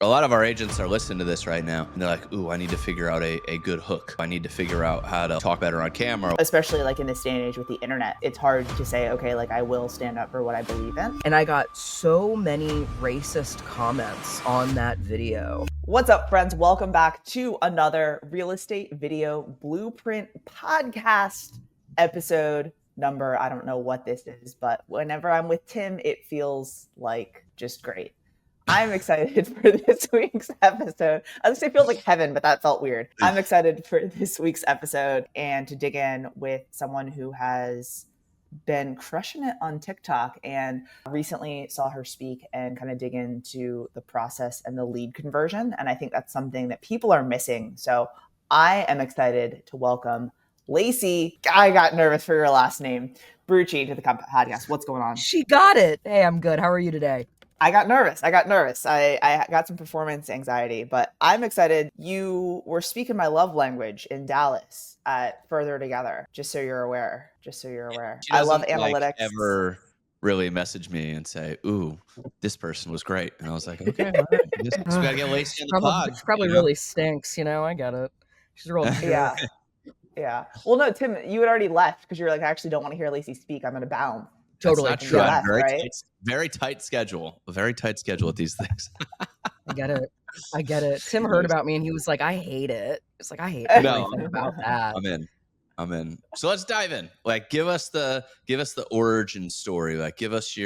A lot of our agents are listening to this right now and they're like, ooh, I need to figure out a good hook. I need to figure out how to talk better on camera. Especially like in this day and age with the internet, it's hard to say, okay, like I will stand up for what I believe in. And I got so many racist comments on that video. What's up, friends? Welcome back to another Real Estate Video Blueprint podcast episode number. I don't know what this is, but whenever I'm with Tim, it feels like just great. I'm excited for this week's episode. I was gonna say it feels like heaven, but that felt weird. I'm excited for this week's episode and to dig in with someone who has been crushing it on TikTok, and recently saw her speak and kind of dig into the process and the lead conversion. And I think that's something that people are missing. So I am excited to welcome Macy. I got nervous for your last name. Brucci to the podcast. What's going on? She got it. Hey, I'm good. How are you today? I got nervous. I got some performance anxiety, but I'm excited. You were speaking my love language in Dallas at Further Together, just so you're aware. I love analytics. Ever really message me and say, ooh, this person was great. And I was like, okay, all right. We gotta get Macy on the pod. She probably really stinks, I get it. She's real. Yeah. Well, no, Tim, you had already left because you were like, I actually don't want to hear Lacey speak. I'm going to bounce. Totally. That's not true. Right? Very tight schedule. A very tight schedule at these things. I get it. Tim heard about me and he was like, I hate it. It's like, I hate everything about that. I'm in. So let's dive in. Like, give us the origin story. Like, give us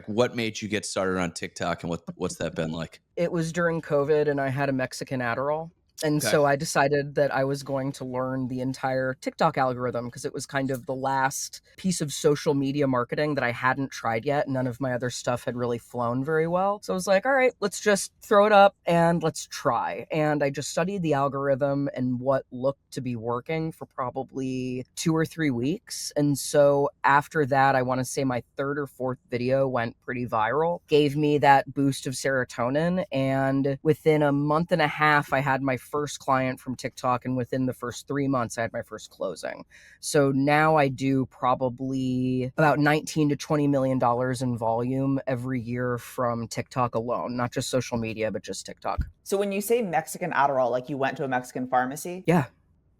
what made you get started on TikTok and what's that been like? It was during COVID and I had a Mexican Adderall. And so I decided that I was going to learn the entire TikTok algorithm because it was kind of the last piece of social media marketing that I hadn't tried yet. None of my other stuff had really flown very well. So I was like, all right, let's just throw it up and let's try. And I just studied the algorithm and what looked to be working for probably 2 or 3 weeks. And so after that, I want to say my third or fourth video went pretty viral, gave me that boost of serotonin. And within a month and a half, I had my first client from TikTok, and within the first 3 months I had my first closing. So now I do probably about $19 to $20 million in volume every year from TikTok alone, not just social media, but just TikTok. So when you say Mexican Adderall, like you went to a Mexican pharmacy? Yeah.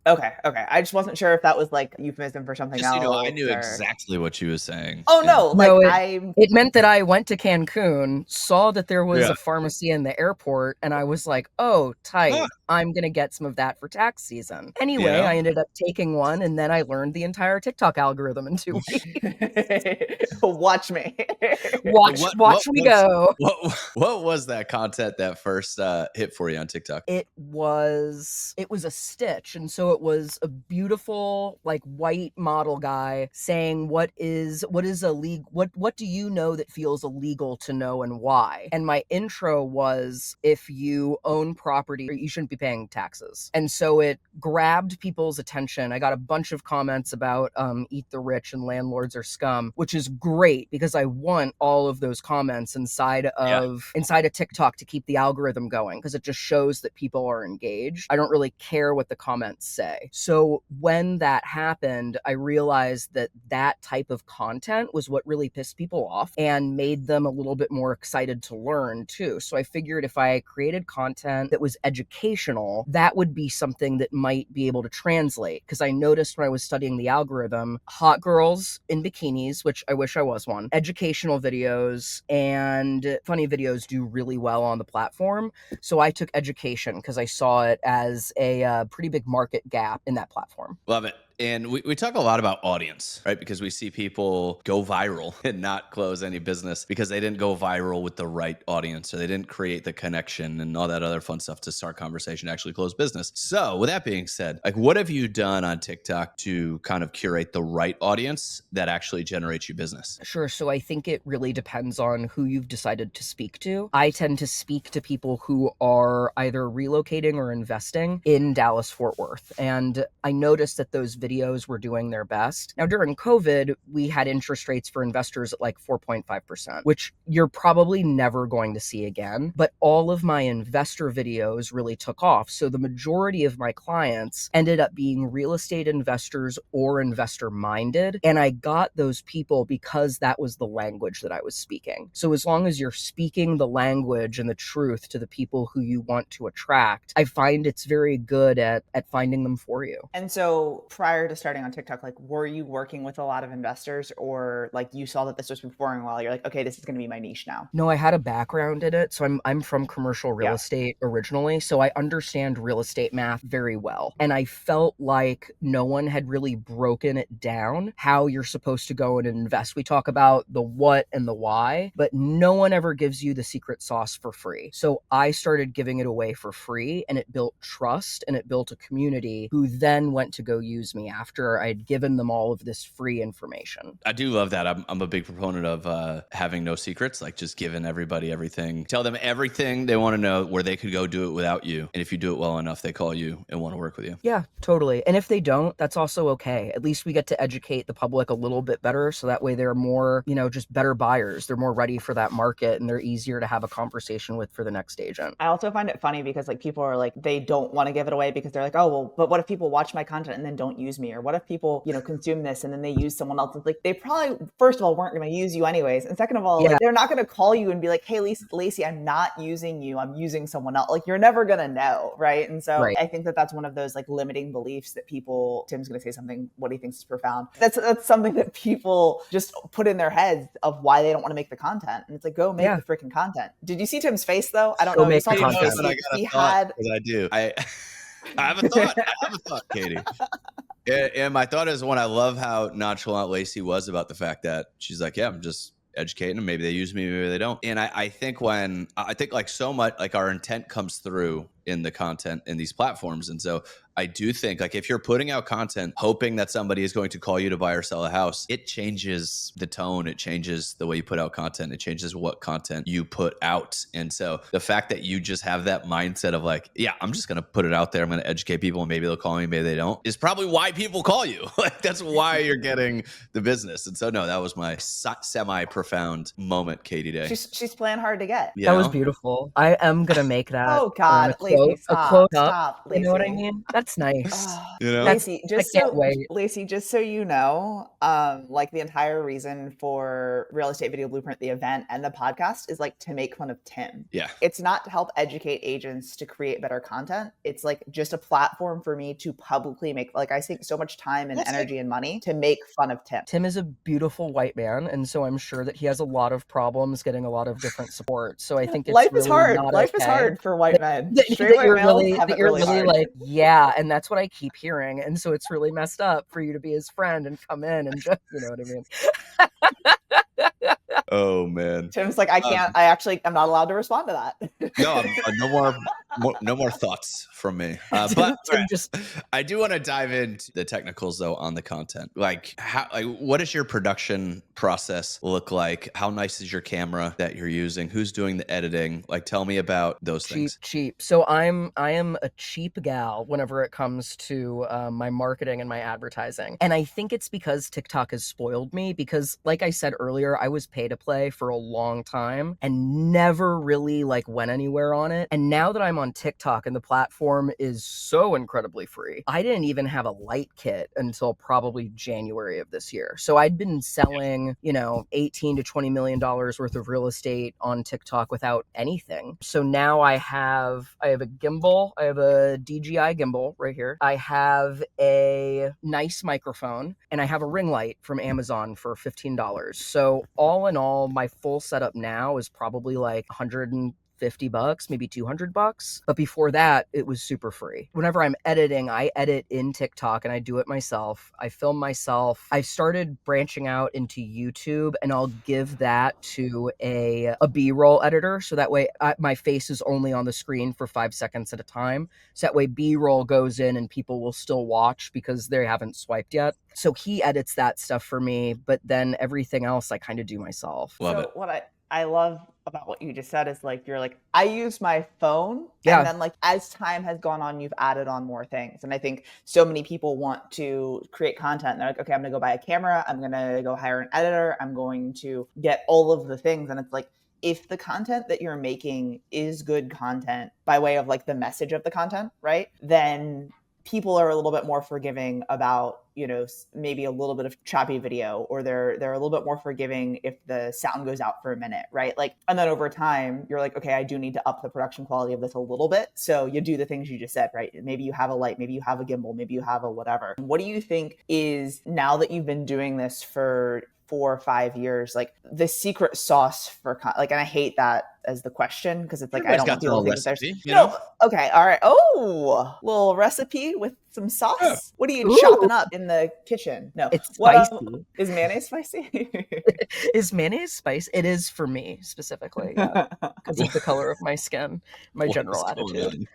Okay. I just wasn't sure if that was like euphemism for something else. I knew exactly what she was saying. Oh, no. It meant that I went to Cancun, saw that there was a pharmacy in the airport, and I was like, oh, tight. Huh. I'm going to get some of that for tax season. Anyway, I ended up taking one, and then I learned the entire TikTok algorithm in 2 weeks. Watch me. Watch me go. What was that content that first hit for you on TikTok? It was a stitch, and so it was a beautiful like white model guy saying what is illegal, what do you know that feels illegal to know and why? And my intro was, if you own property, you shouldn't be paying taxes. And so it grabbed people's attention. I got a bunch of comments about eat the rich and landlords are scum, which is great because I want all of those comments inside of TikTok to keep the algorithm going, because it just shows that people are engaged. I don't really care what the comments say. So when that happened, I realized that type of content was what really pissed people off and made them a little bit more excited to learn too. So I figured if I created content that was educational, that would be something that might be able to translate. Because I noticed when I was studying the algorithm, hot girls in bikinis, which I wish I was one, educational videos and funny videos do really well on the platform. So I took education because I saw it as a pretty big market gap in that platform. Love it. And we talk a lot about audience, right? Because we see people go viral and not close any business because they didn't go viral with the right audience, or they didn't create the connection and all that other fun stuff to start conversation, actually close business. So with that being said, like, what have you done on TikTok to kind of curate the right audience that actually generates you business? Sure. So I think it really depends on who you've decided to speak to. I tend to speak to people who are either relocating or investing in Dallas-Fort Worth. And I noticed that those videos videos were doing their best. Now, during COVID, we had interest rates for investors at like 4.5%, which you're probably never going to see again. But all of my investor videos really took off. So the majority of my clients ended up being real estate investors or investor minded. And I got those people because that was the language that I was speaking. So as long as you're speaking the language and the truth to the people who you want to attract, I find it's very good at finding them for you. And so prior to starting on TikTok, like, were you working with a lot of investors, or like you saw that this was performing well, you're like, okay, this is going to be my niche now? No, I had a background in it. So I'm from commercial real estate originally. So I understand real estate math very well. And I felt like no one had really broken it down how you're supposed to go and invest. We talk about the what and the why, but no one ever gives you the secret sauce for free. So I started giving it away for free, and it built trust and it built a community who then went to go use me after I had given them all of this free information. I do love that. I'm a big proponent of having no secrets, like just giving everybody everything. Tell them everything they want to know, where they could go do it without you. And if you do it well enough, they call you and want to work with you. Yeah, totally. And if they don't, that's also okay. At least we get to educate the public a little bit better. So that way they're more, just better buyers. They're more ready for that market, and they're easier to have a conversation with for the next agent. I also find it funny because like people are like, they don't want to give it away because they're like, oh, well, but what if people watch my content and then don't use me? Or what if people, consume this and then they use someone else? It's like, they probably, first of all, weren't going to use you anyways. And second of all, like, they're not going to call you and be like, hey, Lacey, I'm not using you. I'm using someone else. Like, you're never going to know. Right. And so I think that that's one of those like limiting beliefs that people, Tim's going to say something, what he thinks is profound. That's something that people just put in their heads of why they don't want to make the content. And it's like, go make the freaking content. Did you see Tim's face though? I don't know. Make the content. I do. I have a thought. Katie. And my thought is, I love how nonchalant Lacey was about the fact that she's like, yeah, I'm just educating them. Maybe they use me, maybe they don't. And I think like so much, like our intent comes through in the content in these platforms. And so I do think like if you're putting out content hoping that somebody is going to call you to buy or sell a house, it changes the tone. It changes the way you put out content. It changes what content you put out. And so the fact that you just have that mindset of like, yeah, I'm just going to put it out there. I'm going to educate people and maybe they'll call me, maybe they don't, is probably why people call you. Like that's why you're getting the business. And so no, that was my semi-profound moment, Katie Day. She's playing hard to get. That was beautiful. I am going to make that. Oh God, Lacey, stop. Lacey. You know what I mean? That's nice. Lacey, just so you know, like the entire reason for Real Estate Video Blueprint, the event and the podcast, is like to make fun of Tim. Yeah. It's not to help educate agents to create better content. It's like just a platform for me to publicly make, like I think so much time and energy and money to make fun of Tim. Tim is a beautiful white man, and so I'm sure that he has a lot of problems getting a lot of different support. So I think it's life really is hard. Not Life okay. is hard for white men. You're really like, yeah, and that's what I keep hearing, and so it's really messed up for you to be his friend and come in and just, you know what I mean? Oh man, Tim's like, I can't. I'm not allowed to respond to that. No more thoughts from me. But I do want to dive into the technicals though on the content. Like, what does your production process look like? How nice is your camera that you're using? Who's doing the editing? Like, tell me about those things. Cheap. So I am a cheap gal whenever it comes to my marketing and my advertising, and I think it's because TikTok has spoiled me. Because, like I said earlier, I was pay to play for a long time and never really like went anywhere on it. And now that I'm on TikTok and the platform is so incredibly free, I didn't even have a light kit until probably January of this year. So I'd been selling, $18 to $20 million worth of real estate on TikTok without anything. So now I have a gimbal. I have a DJI gimbal right here. I have a nice microphone, and I have a ring light from Amazon for $15. So all in all, my full setup now is probably like $150, maybe $200. But before that, it was super free. Whenever I'm editing, I edit in TikTok and I do it myself. I film myself. I started branching out into YouTube, and I'll give that to a B-roll editor. So that way my face is only on the screen for 5 seconds at a time. So that way B-roll goes in and people will still watch because they haven't swiped yet. So he edits that stuff for me, but then everything else I kind of do myself. Love it. What I love about what you just said is like, you're like, I use my phone. Yeah. And then like, as time has gone on, you've added on more things. And I think so many people want to create content. And they're like, okay, I'm going to go buy a camera. I'm going to go hire an editor. I'm going to get all of the things. And it's like, if the content that you're making is good content by way of like the message of the content, right? Then people are a little bit more forgiving about, you know, maybe a little bit of choppy video, or they're a little bit more forgiving if the sound goes out for a minute, right? Like, and then over time, you're like, okay, I do need to up the production quality of this a little bit. So you do the things you just said, right? Maybe you have a light, maybe you have a gimbal, maybe you have a whatever. What do you think is, now that you've been doing this for 4 or 5 years, like the secret sauce for like, and I hate that as the question, because it's like, I don't want people to think there's no, okay, all right. Oh, little recipe with some sauce. Yeah. What are you chopping up in the kitchen? No, it's spicy. Is mayonnaise spicy? Is mayonnaise spicy? It is for me specifically, yeah, because of the color of my skin, my general attitude.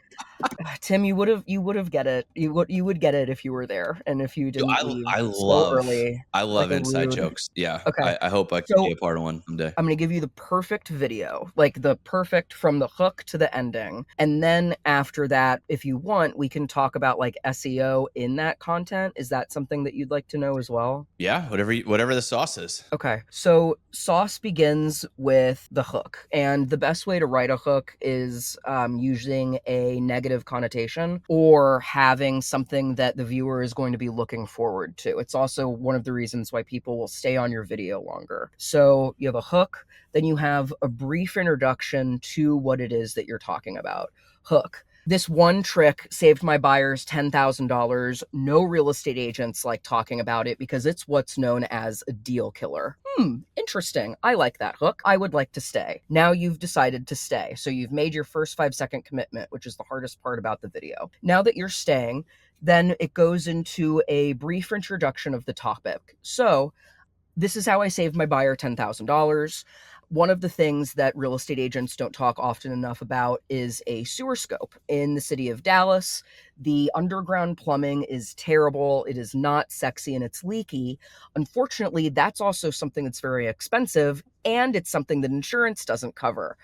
Tim, you would get it. You would get it if you were there, and if you didn't leave so early. I love inside jokes. Yeah. Okay. I hope I can be a part of one someday. I'm gonna give you the perfect video, like the perfect from the hook to the ending, and then after that, if you want, we can talk about like SEO in that content. Is that something that you'd like to know as well? Yeah. Whatever the sauce is. Okay. So sauce begins with the hook, and the best way to write a hook is using a negative connotation or having something that the viewer is going to be looking forward to. It's also one of the reasons why people will stay on your video longer. So you have a hook, then you have a brief introduction to what it is that you're talking about. Hook. This one trick saved my buyers $10,000. No real estate agents like talking about it because it's what's known as a deal killer. Interesting. I like that hook. I would like to stay. Now you've decided to stay. So you've made your first 5-second commitment, which is the hardest part about the video. Now that you're staying, then it goes into a brief introduction of the topic. So this is how I saved my buyer $10,000. One of the things that real estate agents don't talk often enough about is a sewer scope. In the city of Dallas, the underground plumbing is terrible. It is not sexy and it's leaky. Unfortunately, that's also something that's very expensive, and it's something that insurance doesn't cover.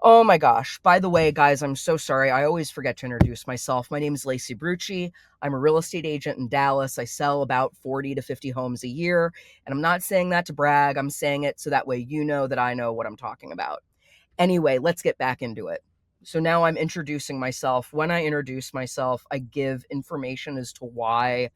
Oh my gosh. By the way, guys, I'm so sorry. I always forget to introduce myself. My name is Macy. I'm a real estate agent in Dallas. I sell about 40 to 50 homes a year. And I'm not saying that to brag. I'm saying it so that way you know that I know what I'm talking about. Anyway, let's get back into it. So now I'm introducing myself. When I introduce myself, I give information as to why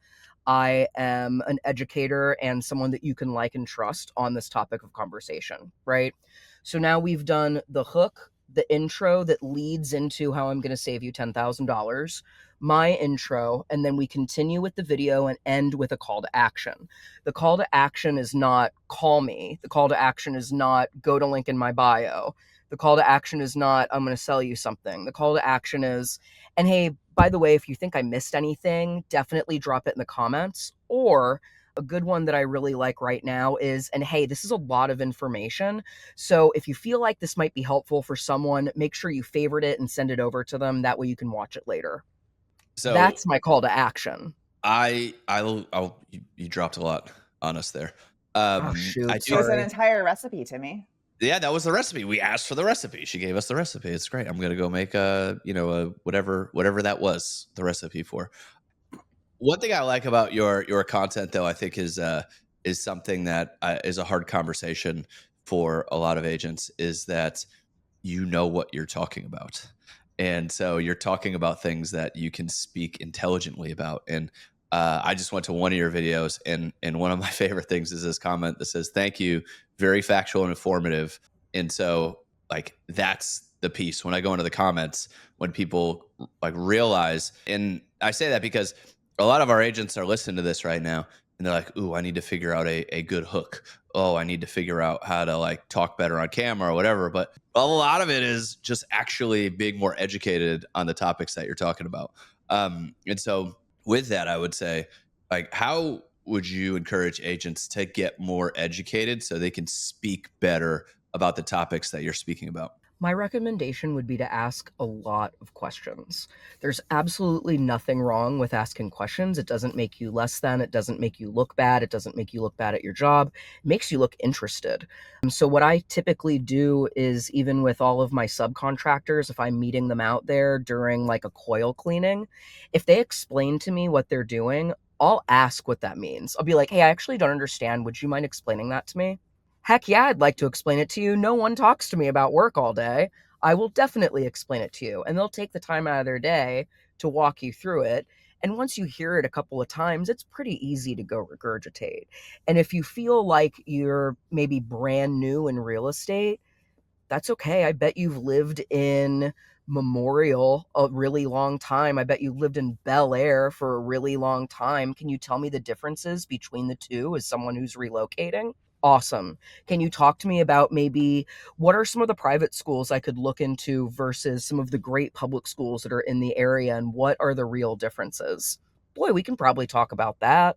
I am an educator and someone that you can like and trust on this topic of conversation, right? So now we've done the hook, the intro that leads into how I'm going to save you $10,000, my intro, and then we continue with the video and end with a call to action. The call to action is not call me. The call to action is not go to link in my bio. The call to action is not I'm going to sell you something. The call to action is, and hey, by the way, if you think I missed anything, definitely drop it in the comments. Or a good one that I really like right now is, and hey, this is a lot of information. So if you feel like this might be helpful for someone, make sure you favorite it and send it over to them. That way you can watch it later. So that's my call to action. You dropped a lot on us there. Shoot. It was an entire recipe, Timmy. Yeah, that was the recipe. We asked for the recipe. She gave us the recipe. It's great. I'm going to go make a whatever that was the recipe for. One thing I like about your content, though, I think is something that is a hard conversation for a lot of agents, is that you know what you're talking about. And so you're talking about things that you can speak intelligently about. And I just went to one of your videos, and one of my favorite things is this comment that says, "Thank you, very factual and informative." And so like that's the piece when I go into the comments, when people like realize, and I say that because a lot of our agents are listening to this right now and they're like, "Ooh, I need to figure out a good hook. Oh, I need to figure out how to like talk better on camera or whatever." But a lot of it is just actually being more educated on the topics that you're talking about. And so with that, I would say, like, how would you encourage agents to get more educated so they can speak better about the topics that you're speaking about? My recommendation would be to ask a lot of questions. There's absolutely nothing wrong with asking questions. It doesn't make you less than, it doesn't make you look bad, it doesn't make you look bad at your job. It makes you look interested. So what I typically do is, even with all of my subcontractors, if I'm meeting them out there during like a coil cleaning, if they explain to me what they're doing, I'll ask what that means. I'll be like, hey, I actually don't understand. Would you mind explaining that to me? Heck yeah, I'd like to explain it to you. No one talks to me about work all day. I will definitely explain it to you. And they'll take the time out of their day to walk you through it. And once you hear it a couple of times, it's pretty easy to go regurgitate. And if you feel like you're maybe brand new in real estate, that's okay. I bet you've lived in Memorial a really long time. I bet you lived in Bel Air for a really long time. Can you tell me the differences between the two as someone who's relocating? Awesome. Can you talk to me about maybe what are some of the private schools I could look into versus some of the great public schools that are in the area, and what are the real differences? Boy, we can probably talk about that.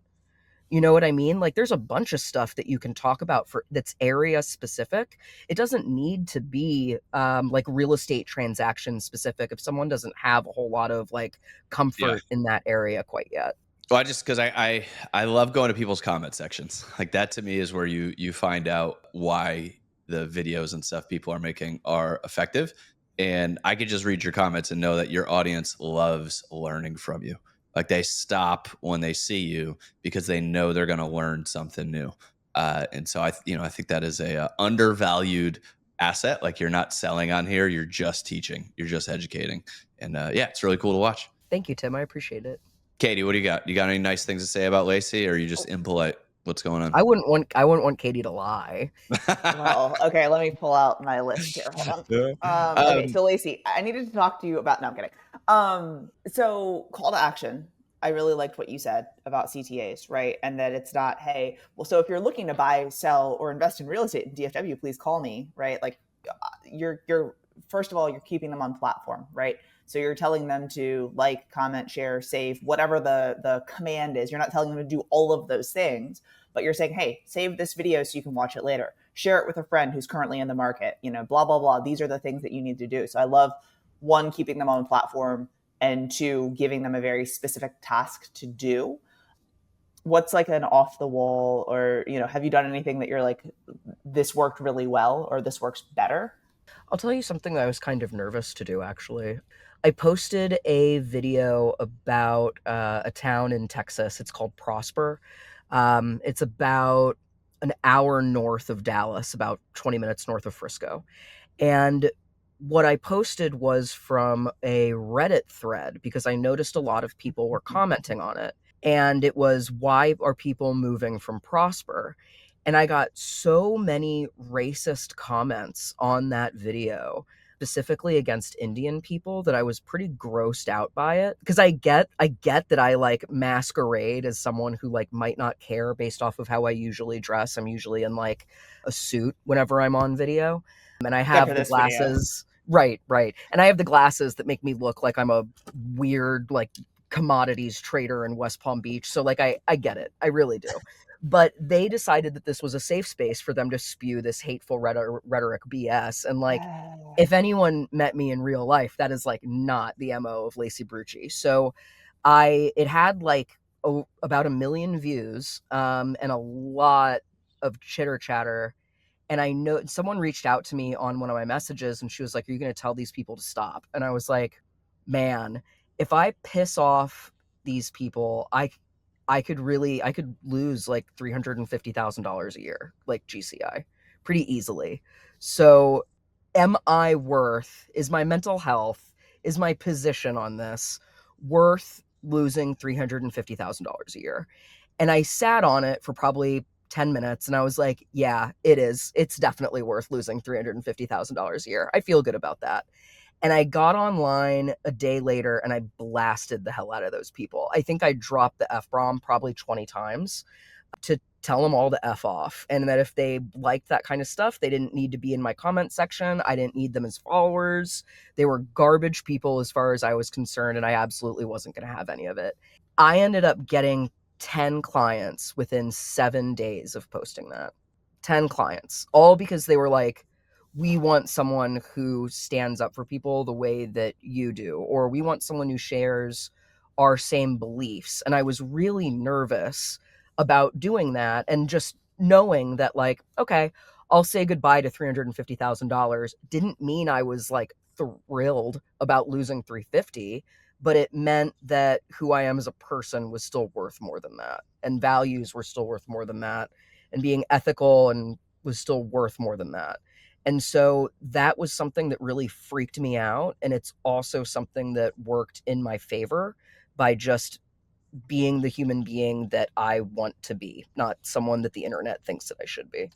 You know what I mean? Like, there's a bunch of stuff that you can talk about for that's area specific. It doesn't need to be like real estate transaction specific if someone doesn't have a whole lot of like comfort in that area quite yet. Well, because I love going to people's comment sections. Like, that to me is where you find out why the videos and stuff people are making are effective. And I could just read your comments and know that your audience loves learning from you. Like, they stop when they see you because they know they're going to learn something new. And so I think that is a undervalued asset. Like, you're not selling on here, you're just teaching, you're just educating, and it's really cool to watch. Thank you, Tim. I appreciate it. Katie, what do you got? You got any nice things to say about Lacey, or are you just impolite? What's going on? I wouldn't want Katie to lie. Well, okay, let me pull out my list here. Hold on. Okay, so Lacey, I needed to talk to you about. No, I'm kidding. So call to action. I really liked what you said about CTAs, right? And that it's not, hey, well, so if you're looking to buy, sell, or invest in real estate in DFW, please call me, right? Like, you're first of all, you're keeping them on platform, right? So you're telling them to like, comment, share, save, whatever the command is. You're not telling them to do all of those things, but you're saying, hey, save this video so you can watch it later. Share it with a friend who's currently in the market, blah, blah, blah. These are the things that you need to do. So I love, one, keeping them on platform, and two, giving them a very specific task to do. What's like an off the wall, or, have you done anything that you're like, this worked really well, or this works better? I'll tell you something that I was kind of nervous to do, actually. I posted a video about a town in Texas. It's called Prosper. It's about an hour north of Dallas, about 20 minutes north of Frisco. And what I posted was from a Reddit thread because I noticed a lot of people were commenting on it. And it was, why are people moving from Prosper? And I got so many racist comments on that video, specifically against Indian people, that I was pretty grossed out by it. Because I get that I like masquerade as someone who like might not care based off of how I usually dress. I'm usually in like a suit whenever I'm on video. And I have the glasses. Video. Right. And I have the glasses that make me look like I'm a weird like commodities trader in West Palm Beach. So like I get it. I really do. But they decided that this was a safe space for them to spew this hateful rhetoric BS. And like, if anyone met me in real life, that is like not the MO of Lacey Brucci. So it had like about 1 million views and a lot of chitter chatter. And I know someone reached out to me on one of my messages and she was like, are you going to tell these people to stop? And I was like, man, if I piss off these people, I could lose like $350,000 a year, like GCI, pretty easily. So is my mental health, is my position on this worth losing $350,000 a year? And I sat on it for probably 10 minutes and I was like, yeah, it is. It's definitely worth losing $350,000 a year. I feel good about that. And I got online a day later and I blasted the hell out of those people. I think I dropped the F-bomb probably 20 times to tell them all to F off. And that if they liked that kind of stuff, they didn't need to be in my comment section. I didn't need them as followers. They were garbage people as far as I was concerned, and I absolutely wasn't going to have any of it. I ended up getting 10 clients within 7 days of posting that. 10 clients, all because they were like, we want someone who stands up for people the way that you do, or we want someone who shares our same beliefs. And I was really nervous about doing that, and just knowing that, like, okay, I'll say goodbye to $350,000 didn't mean I was like thrilled about losing 350, but it meant that who I am as a person was still worth more than that, and values were still worth more than that, and being ethical and was still worth more than that. And so that was something that really freaked me out. And it's also something that worked in my favor by just being the human being that I want to be, not someone that the internet thinks that I should be.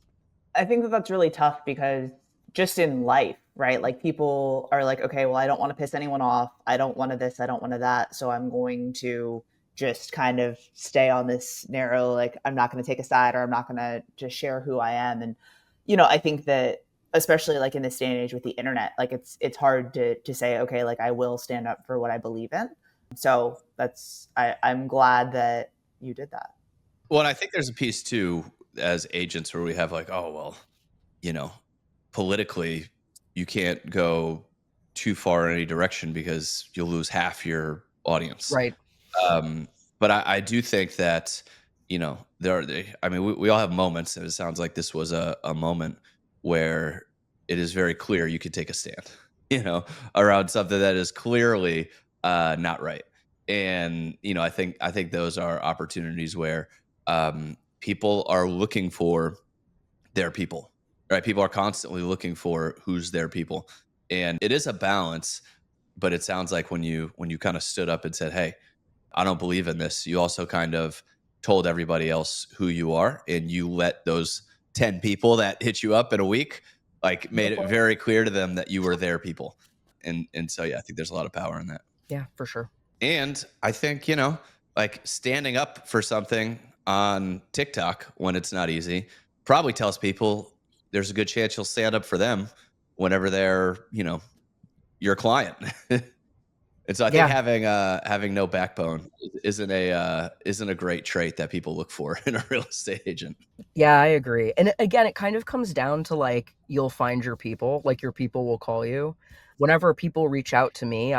I think that that's really tough because just in life, right? Like people are like, okay, well, I don't want to piss anyone off. I don't want to this, I don't want to that. So I'm going to just kind of stay on this narrow, like, I'm not going to take a side, or I'm not going to just share who I am. And, I think that especially like in this day and age with the internet, like it's hard to say, okay, like I will stand up for what I believe in. So I'm glad that you did that. Well, and I think there's a piece too as agents where we have like, oh, well, politically, you can't go too far in any direction because you'll lose half your audience. Right. But I do think that, we all have moments, and it sounds like this was a moment where it is very clear you could take a stand, around something that is clearly not right. And, I think those are opportunities where people are looking for their people, right? People are constantly looking for who's their people. And it is a balance, but it sounds like when you kind of stood up and said, hey, I don't believe in this, you also kind of told everybody else who you are, and you let those 10 people that hit you up in a week, like, made it very clear to them that you were their people. And so, yeah, I think there's a lot of power in that. Yeah, for sure. And I think, like standing up for something on TikTok when it's not easy probably tells people there's a good chance you'll stand up for them whenever they're, your client. And so I think having no backbone isn't a great trait that people look for in a real estate agent. Yeah, I agree. And again, it kind of comes down to like, you'll find your people, like your people will call you. Whenever people reach out to me,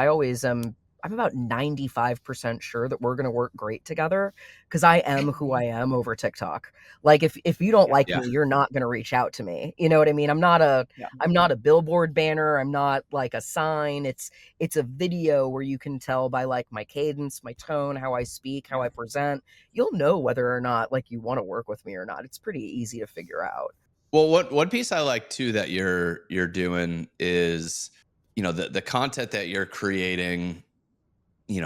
I'm about 95% sure that we're going to work great together, because I am who I am over TikTok. Like if you don't like me, you're not going to reach out to me. You know what I mean? I'm not a billboard banner. I'm not like a sign. It's a video where you can tell by like my cadence, my tone, how I speak, how I present. You'll know whether or not like you want to work with me or not. It's pretty easy to figure out. Well, one piece I like too that you're doing is, the content that you're creating,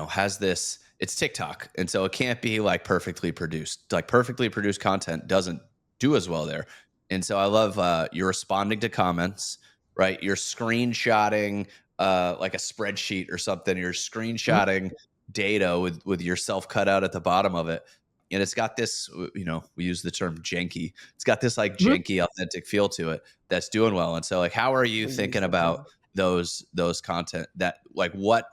has this, it's TikTok. And so it can't be like perfectly produced. Like perfectly produced content doesn't do as well there. And so I love you're responding to comments, right? You're screenshotting like a spreadsheet or something. You're screenshotting data with yourself cut out at the bottom of it. And it's got this, we use the term janky. It's got this like janky, authentic feel to it that's doing well. And so like, how are you thinking about those content that like what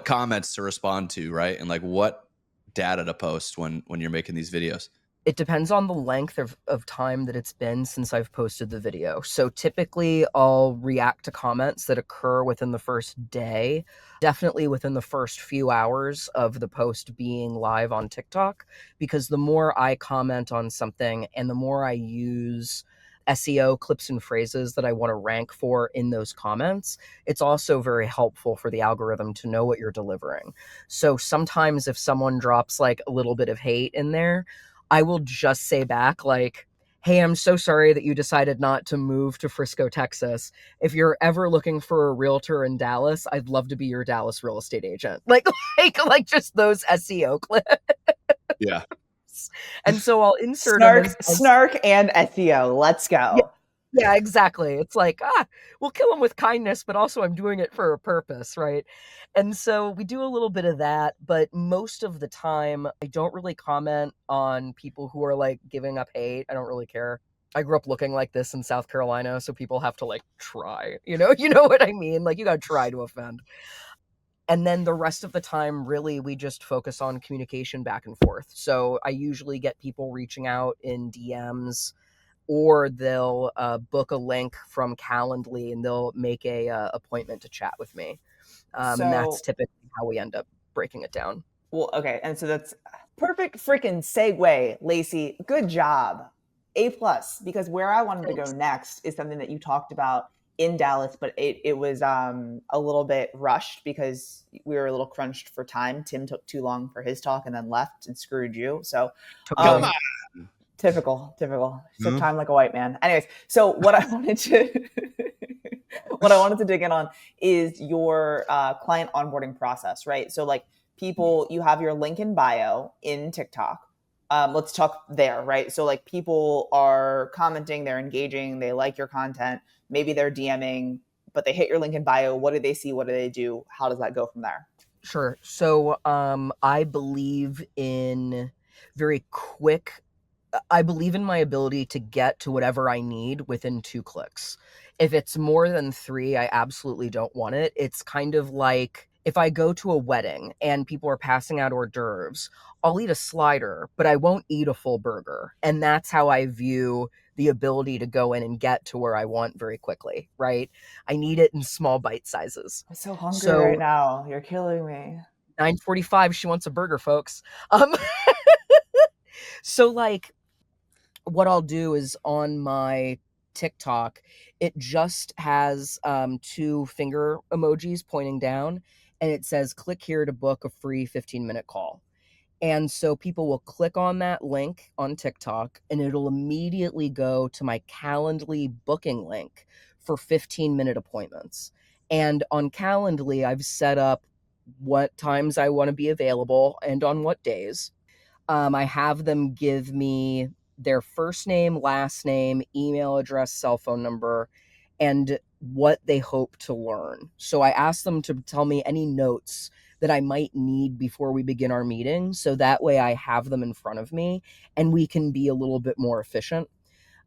comments to respond to, right? And like what data to post when you're making these videos? It depends on the length of time that it's been since I've posted the video. So typically I'll react to comments that occur within the first day, definitely within the first few hours of the post being live on TikTok, because the more I comment on something and the more I use SEO clips and phrases that I want to rank for in those comments, it's also very helpful for the algorithm to know what you're delivering. So sometimes if someone drops like a little bit of hate in there, I will just say back like, hey, I'm so sorry that you decided not to move to Frisco, Texas. If you're ever looking for a realtor in Dallas, I'd love to be your Dallas real estate agent. Like just those SEO clips. Yeah. And so I'll insert snark and SEO. Let's go. Yeah, exactly. It's like, we'll kill them with kindness, but also I'm doing it for a purpose, right? And so we do a little bit of that, but most of the time I don't really comment on people who are like giving up hate. I don't really care. I grew up looking like this in South Carolina, so people have to like try, you know what I mean? Like you got to try to offend. And then the rest of the time, really, we just focus on communication back and forth. So I usually get people reaching out in DMs or they'll book a link from Calendly and they'll make a appointment to chat with me. And that's typically how we end up breaking it down. Well, okay. And so that's perfect freaking segue, Lacey. Good job. A+, because where I wanted to go next is something that you talked about in Dallas, but it was a little bit rushed because we were a little crunched for time. Tim took too long for his talk and then left and screwed you. So come on. Typical. Took time like a white man. Anyways, so what I wanted to dig in on is your client onboarding process, right? So like people, you have your link in bio in TikTok. Let's talk there, right? So like people are commenting, they're engaging, they like your content, maybe they're DMing, but they hit your link in bio. What do they see? What do they do? How does that go from there? Sure. So I believe in I believe in my ability to get to whatever I need within 2 clicks. If it's more than 3, I absolutely don't want it. It's kind of like if I go to a wedding and people are passing out hors d'oeuvres, I'll eat a slider, but I won't eat a full burger. And that's how I view the ability to go in and get to where I want very quickly, right? I need it in small bite sizes. I'm so hungry right now. You're killing me. 9:45, she wants a burger, folks. So like, what I'll do is on my TikTok, it just has 2 finger emojis pointing down, and it says, click here to book a free 15-minute call. And so people will click on that link on TikTok, and it'll immediately go to my Calendly booking link for 15-minute appointments. And on Calendly, I've set up what times I want to be available and on what days. I have them give me their first name, last name, email address, cell phone number, and what they hope to learn. So I ask them to tell me any notes that I might need before we begin our meeting. So that way I have them in front of me and we can be a little bit more efficient.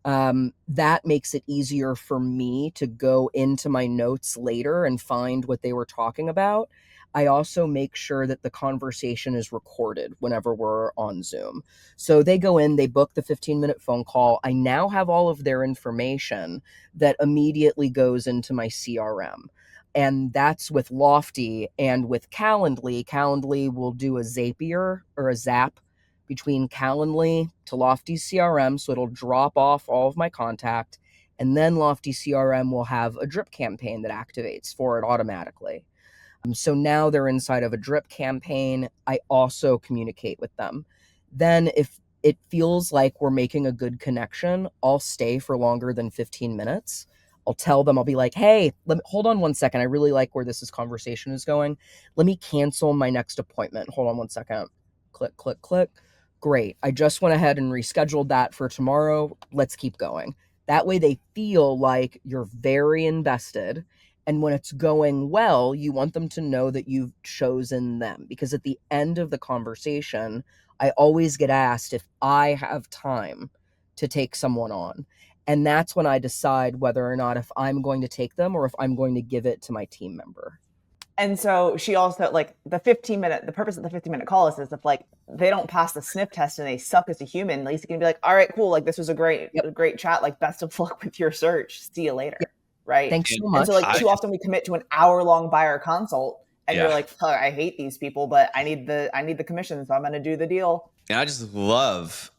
That makes it easier for me to go into my notes later and find what they were talking about. I also make sure that the conversation is recorded whenever we're on Zoom. So they go in, they book the 15-minute phone call. I now have all of their information that immediately goes into my CRM. And that's with Lofty, and with Calendly. Calendly will do a Zapier or a Zap between Calendly to Lofty CRM. So it'll drop off all of my contact. And then Lofty CRM will have a drip campaign that activates for it automatically. So now they're inside of a drip campaign. I also communicate with them. Then if it feels like we're making a good connection, I'll stay for longer than 15 minutes. I'll tell them, I'll be like, hey, hold on one second. I really like where this conversation is going. Let me cancel my next appointment. Hold on one second. Click, click, click. Great. I just went ahead and rescheduled that for tomorrow. Let's keep going. That way they feel like you're very invested. And when it's going well, you want them to know that you've chosen them. Because at the end of the conversation, I always get asked if I have time to take someone on. And that's when I decide whether or not if I'm going to take them or if I'm going to give it to my team member. And so she also, like, the purpose of the 15-minute call is if like they don't pass the sniff test and they suck as a human, Lacey can be like, all right, cool. Like, this was a great chat. Like, best of luck with your search. See you later. Yep. Right. Thanks so much. And so like too often we commit to an hour-long buyer consult and you're like, oh, I hate these people, but I need the commission, so I'm going to do the deal. And I just love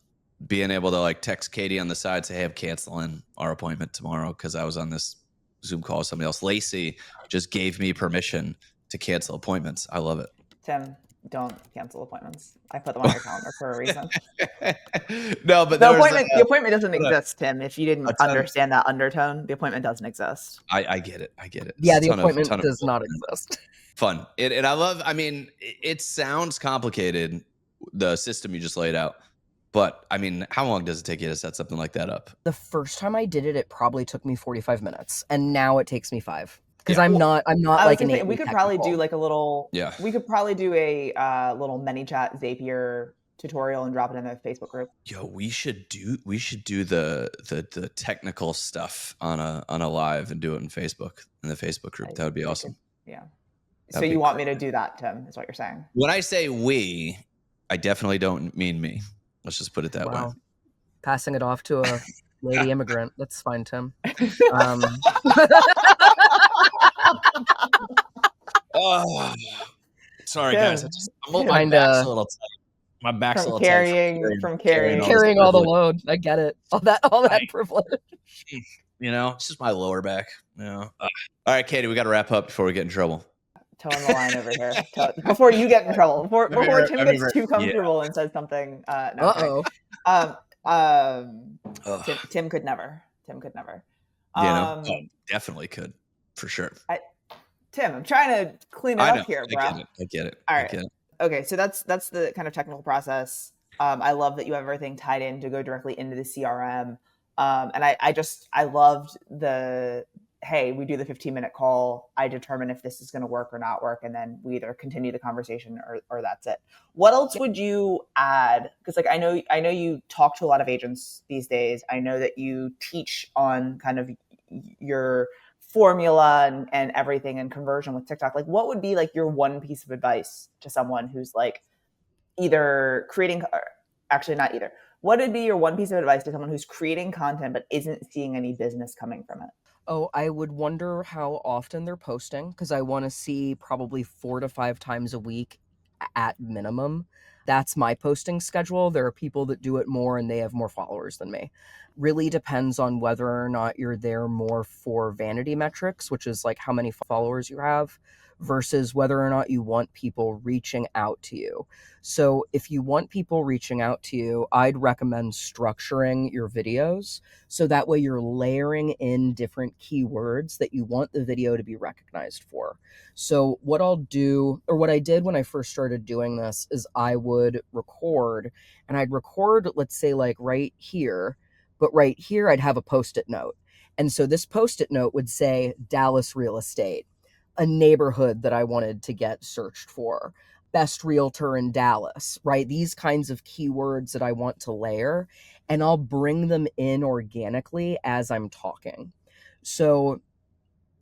being able to like text Katie on the side, say, hey, I'm canceling our appointment tomorrow because I was on this Zoom call with somebody else. Lacey just gave me permission to cancel appointments. I love it. Tim, don't cancel appointments. I put them on your calendar for a reason. No, but the appointment doesn't exist, Tim. If you didn't understand that undertone, the appointment doesn't exist. I get it. Yeah, the appointment does not exist. Fun. And I love, I mean, it sounds complicated, the system you just laid out. But I mean, how long does it take you to set something like that up? The first time I did it, it probably took me 45 minutes. And now it takes me 5. Because I'm not like an we could probably do like a little, yeah. We could probably do a little ManyChat Zapier tutorial and drop it in the Facebook group. Yo, we should do the technical stuff on a live and do it in the Facebook group. That would be awesome. Yeah. So you want me to do that, Tim, is what you're saying? When I say we, I definitely don't mean me. Let's just put it that way. Passing it off to lady immigrant. That's fine, Tim. Oh, sorry, Tim, guys. My back's a little tight. My back's a from little tight carrying carrying all the privilege. load. I get it. All that privilege. It's just my lower back. All right, Katie, we got to wrap up before we get in trouble. Towing the line over here. Before you get in trouble. Before Tim gets too comfortable and says something. No, Tim could never. Tim could never. Definitely could, for sure. Tim, I'm trying to clean it up here, bro. I get it. All right. Okay, so that's the kind of technical process. I love that you have everything tied in to go directly into the CRM. And I loved hey, we do the 15-minute call. I determine if this is going to work or not work. And then we either continue the conversation or that's it. What else would you add? Because I know you talk to a lot of agents these days. I know that you teach on kind of your formula and everything and conversion with TikTok. What would be your one piece of advice to someone who's either creating, or actually not either. What would be your one piece of advice to someone who's creating content but isn't seeing any business coming from it? Oh, I would wonder how often they're posting, because I want to see probably 4 to 5 times a week at minimum. That's my posting schedule. There are people that do it more and they have more followers than me. Really depends on whether or not you're there more for vanity metrics, which is how many followers you have, versus whether or not you want people reaching out to you. So if you want people reaching out to you, I'd recommend structuring your videos so that way you're layering in different keywords that you want the video to be recognized for. So what I'll do, or what I did when I first started doing this, is I would record, and I'd record, let's say right here, but right here I'd have a Post-it note. And so this Post-it note would say Dallas real estate, a neighborhood that I wanted to get searched for, best realtor in Dallas, right? These kinds of keywords that I want to layer, and I'll bring them in organically as I'm talking. So,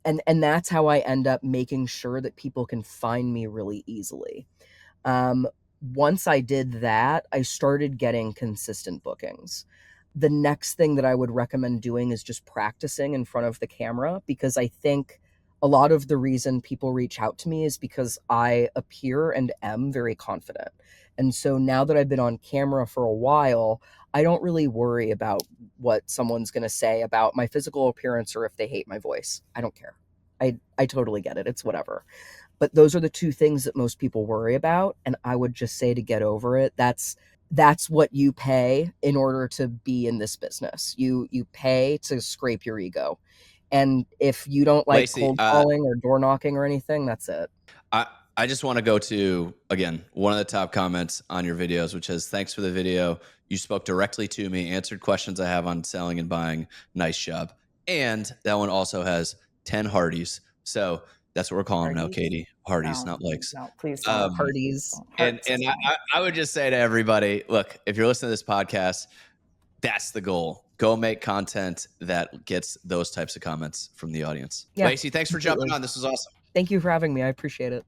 and that's how I end up making sure that people can find me really easily. Once I did that, I started getting consistent bookings. The next thing that I would recommend doing is just practicing in front of the camera, because I think a lot of the reason people reach out to me is because I appear and am very confident. And so now that I've been on camera for a while, I don't really worry about what someone's going to say about my physical appearance or if they hate my voice. I don't care. I totally get it. It's whatever. But those are the two things that most people worry about. And I would just say to get over it. That's what you pay in order to be in this business. You pay to scrape your ego. And if you don't like Macy, cold calling or door knocking or anything, that's it. I just want to go to, again, one of the top comments on your videos, which is, thanks for the video. You spoke directly to me, answered questions I have on selling and buying. Nice job. And that one also has 10 hearties. So that's what we're calling them now, Katie. Hearties, not likes. No, please don't. Hearties. And I would just say to everybody, look, if you're listening to this podcast, that's the goal. Go make content that gets those types of comments from the audience. Yeah, Macy, thanks for jumping on. This was awesome. Thank you for having me. I appreciate it.